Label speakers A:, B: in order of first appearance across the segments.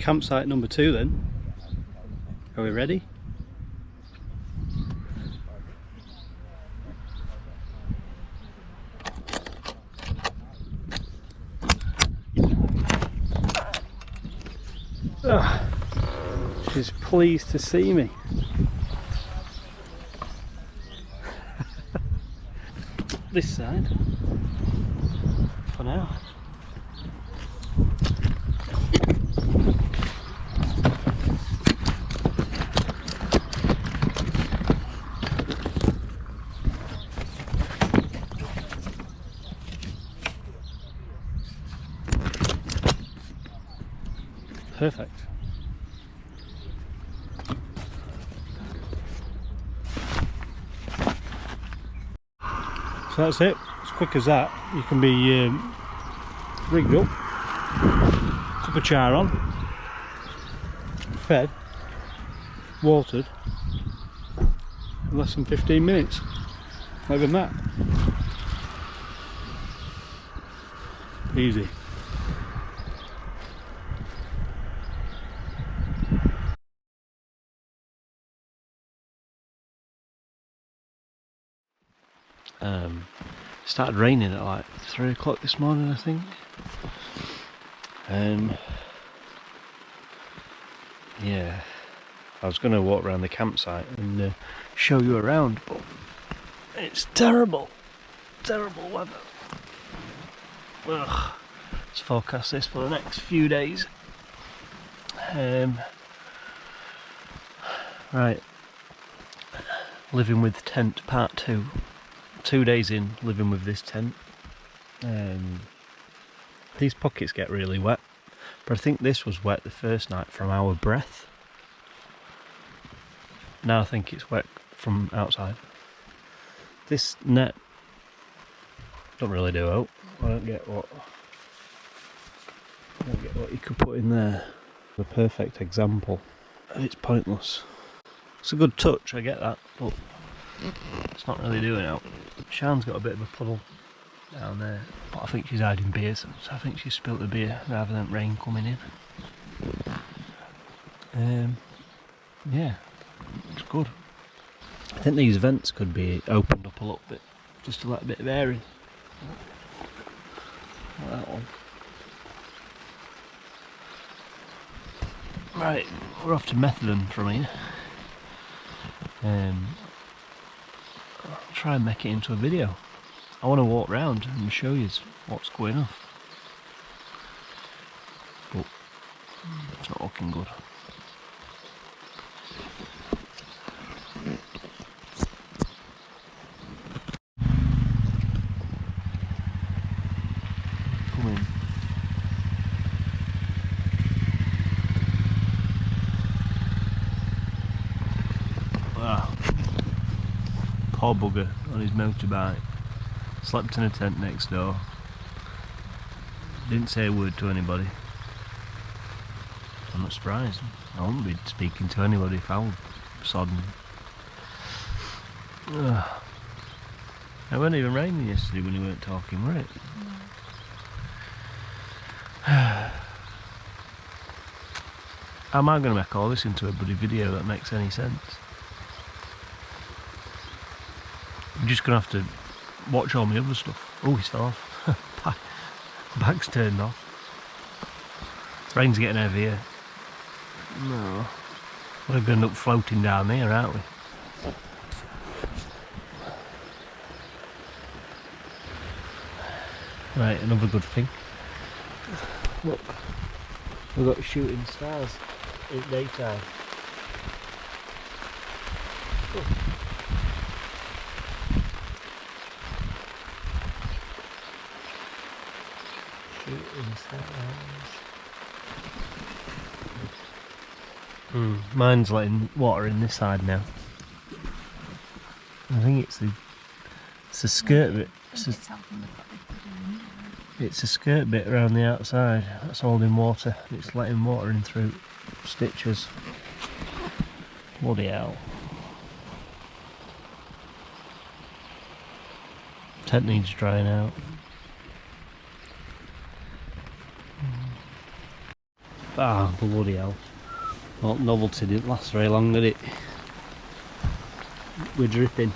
A: Campsite number 2 then. Are we ready? She's pleased to see me. This side for now. Perfect. So that's it, as quick as that. You can be rigged up, cup of char on, fed, watered, in less than 15 minutes. Not even that. Easy. Started raining at like 3 o'clock this morning, I think. Yeah, I was going to walk around the campsite and show you around, but it's terrible weather. Ugh. Let's forecast this for the next few days. Right, living with tent part 2. 2 days in living with this tent. These pockets get really wet, but I think this was wet the first night from our breath. Now I think it's wet from outside. This net don't really do out. I don't get what you could put in there. The perfect example, and it's pointless. It's a good touch, I get that, but it's not really doing out. Sian's got a bit of a puddle down there, but I think she's hiding beers, so I think she spilt the beer rather than rain coming in. Yeah, it's good. I think these vents could be opened up a little bit, just to let a bit of air in. Like that one. Right, we're off to Methven from here. I'll try and make it into a video. I want to walk around and show you what's going on, but it's not looking good. Come in. Wow. Poor bugger on his motorbike. Slept in a tent next door. Didn't say a word to anybody. I'm not surprised. I wouldn't be speaking to anybody if I was sodden. It wasn't even raining yesterday when you weren't talking, were it? How am I going to make all this into a bloody video that makes any sense? I'm just going to have to watch all my other stuff. Oh, he's fell off. Back's turned off. Rain's getting heavier. No. We're going to end up floating down there, aren't we? Right, another good thing. Look, we've got shooting stars at daytime. Oh. Shooting stars. Mine's letting water in this side now. I think it's the skirt bit. It's a skirt bit around the outside that's holding water. It's letting water in through stitches. Bloody hell. Tent needs drying out. Ah, bloody hell. Well, novelty didn't last very long, did it? We're dripping.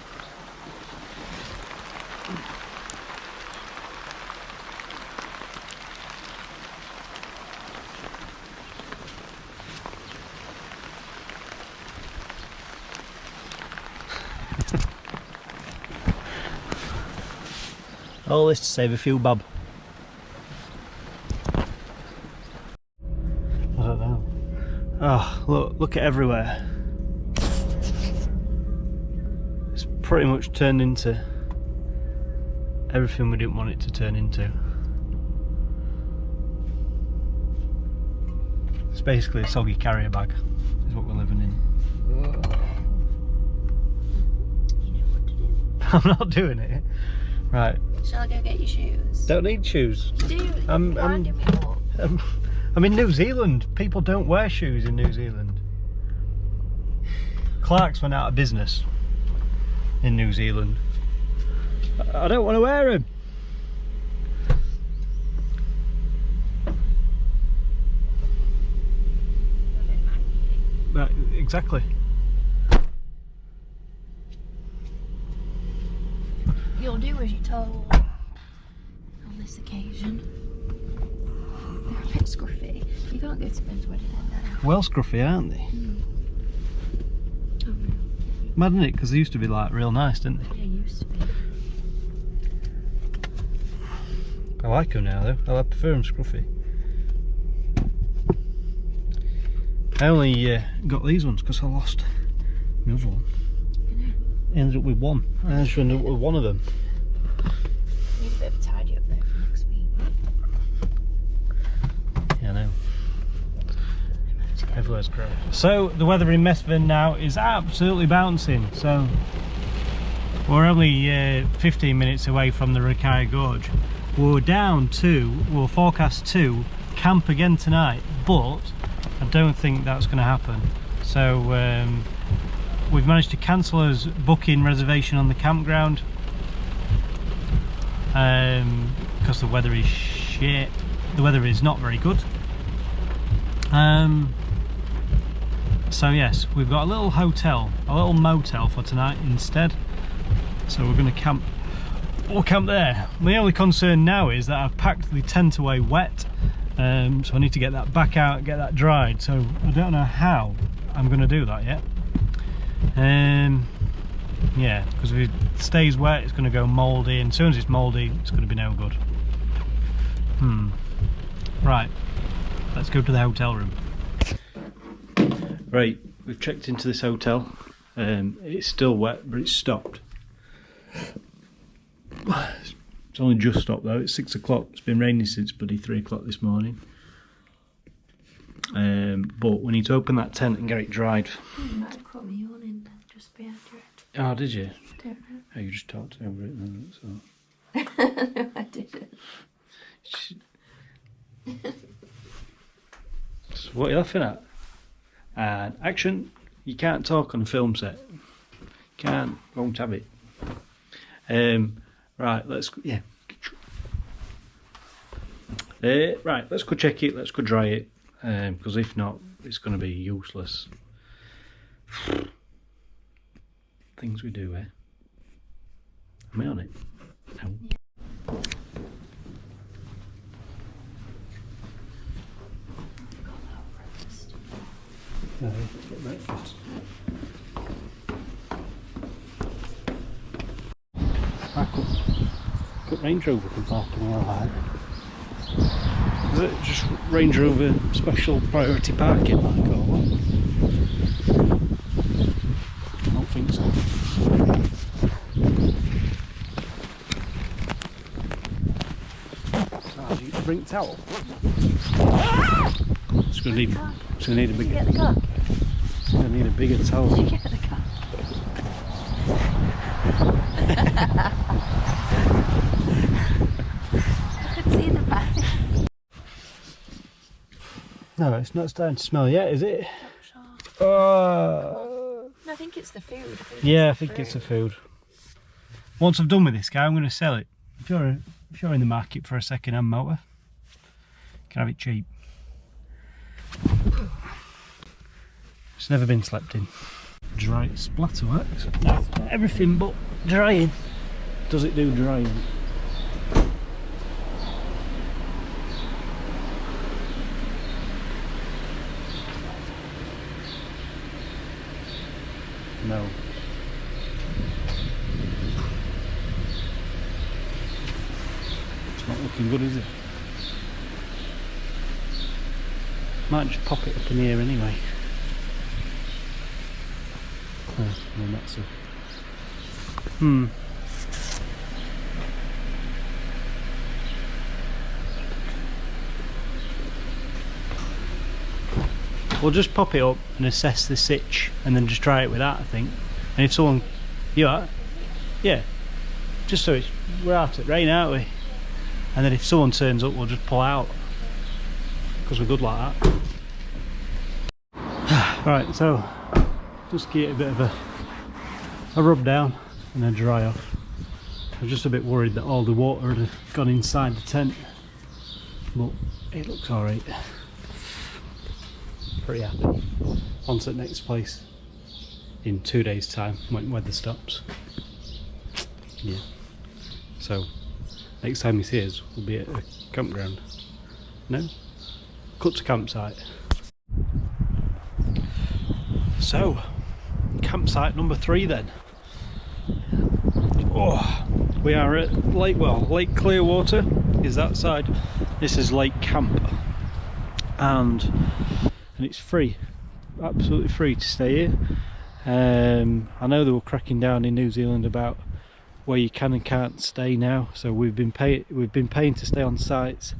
A: All this to save a few bob. I don't know. Oh, look at everywhere. It's pretty much turned into everything we didn't want it to turn into. It's basically a soggy carrier bag, is what we're living in.
B: You know what to do.
A: I'm not doing it. Right.
B: Shall I go get your shoes?
A: Don't need shoes.
B: Do you?
A: I'm in New Zealand. People don't wear shoes in New Zealand. Clark's went out of business in New Zealand. I don't want to wear them. Right, exactly.
B: You'll do as you're told on this occasion. They're a bit scruffy. You can't go to Ben's wedding in there.
A: Well scruffy, aren't they?
B: Oh, no.
A: Mad, isn't it? Because they used to be like real nice, didn't they?
B: Yeah, used to be.
A: I like them now though. I prefer them scruffy. I only got these ones because I lost my other one. I ended up with one. I just ended up with one of them.
B: Need a bit of a tidy up there for next week.
A: Yeah, I know. Everywhere's great. So the weather in Messven now is absolutely bouncing. So we're only 15 minutes away from the Rikaia Gorge. We're forecast to camp again tonight, but I don't think that's going to happen. So we've managed to cancel our booking reservation on the campground because the weather is shit. The weather is not very good. So yes, we've got a little hotel, a little motel for tonight instead. So we're going to camp. We'll camp there. My only concern now is that I've packed the tent away wet, so I need to get that back out, get that dried. So I don't know how I'm going to do that yet. Yeah, because if it stays wet, it's going to go mouldy, and as soon as it's mouldy, it's going to be no good. Right, let's go to the hotel room. Right, we've checked into this hotel. It's still wet, but it's stopped. It's only just stopped though. It's 6 o'clock. It's been raining since bloody 3 o'clock this morning. But we need to open that tent and get it dried.
B: You might have caught me yawning just behind your head.
A: Oh, did you?
B: I don't know.
A: Oh, you just talked over it then, so.
B: No, I didn't.
A: So what are you laughing at? And action. You can't talk on a film set. Won't have it. Right, let's right, let's go check it, let's go dry it, because if not, it's going to be useless. Things we do, eh? Am I on it? No. No, let's get breakfast. Got Range Rover can park anywhere like that. Is it just Range Rover special priority parking like or what? I don't think so. So you bring the towel. It's gonna need a bigger.
B: Get the car.
A: It's gonna need a bigger towel.
B: Did you get the car? I could see the back.
A: No, it's not starting to smell yet, is it?
B: Sure.
A: No,
B: I think it's the food.
A: I think it's the food. Once I've done with this guy, I'm going to sell it. If you're in the market for a second-hand motor, you can have it cheap. It's never been slept in. Dry splatter wax. No, everything but drying. Does it do drying? No. It's not looking good, is it? Might just pop it up in here anyway. Oh, well, that's a... We'll just pop it up and assess the sitch and then just try it with that, I think. And if someone... You are? Yeah. Just so it's... We're out at rain, aren't we? And then if someone turns up, we'll just pull out. Because we're good like that. Right, so... Just give it a bit of a rub down and then dry off. I'm just a bit worried that all the water had gone inside the tent. But it looks alright. Pretty happy. On to the next place in 2 days' time when weather stops. Yeah. So next time you see us, we'll be at a campground. No? Cut to campsite. So, campsite number 3 then. Oh, we are at Lake Clearwater is that side. This is Lake Camp, and it's free, absolutely free to stay here. I know they were cracking down in New Zealand about where you can and can't stay now, so we've been paying to stay on sites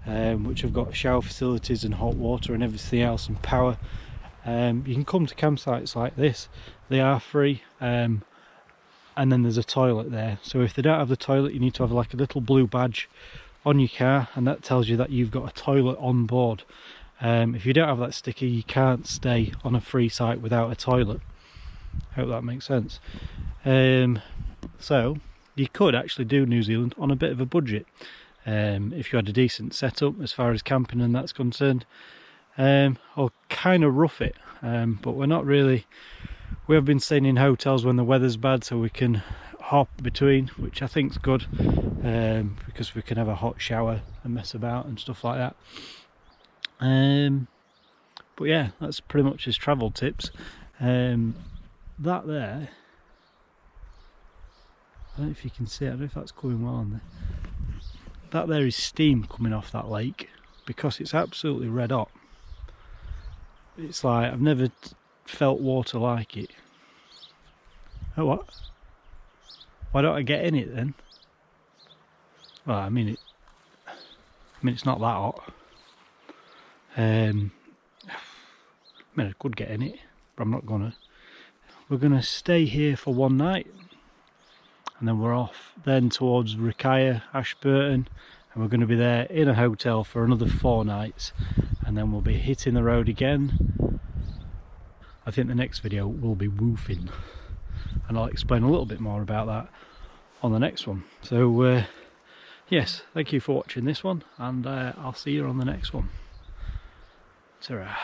A: which have got shower facilities and hot water and everything else and power. You can come to campsites like this, they are free, and then there's a toilet there. So if they don't have the toilet, you need to have like a little blue badge on your car, and that tells you that you've got a toilet on board. If you don't have that sticker, you can't stay on a free site without a toilet. Hope that makes sense. So you could actually do New Zealand on a bit of a budget, if you had a decent setup as far as camping and that's concerned. Or kind of rough it, but we're not really. We have been staying in hotels when the weather's bad, so we can hop between, which I think's good, because we can have a hot shower and mess about and stuff like that. But yeah, that's pretty much his travel tips. That there, I don't know if you can see it, I don't know if that's coming well on there. That there is steam coming off that lake because it's absolutely red hot. It's like, I've never felt water like it. Oh, what? Why don't I get in it then? Well, I mean it's not that hot. I could get in it, but I'm not gonna. We're gonna stay here for one night, and then we're off then towards Rikaia, Ashburton, and we're gonna be there in a hotel for another 4 nights, and then we'll be hitting the road again. I think the next video will be woofing, and I'll explain a little bit more about that on the next one. So yes, thank you for watching this one, and I'll see you on the next one. Ta-ra.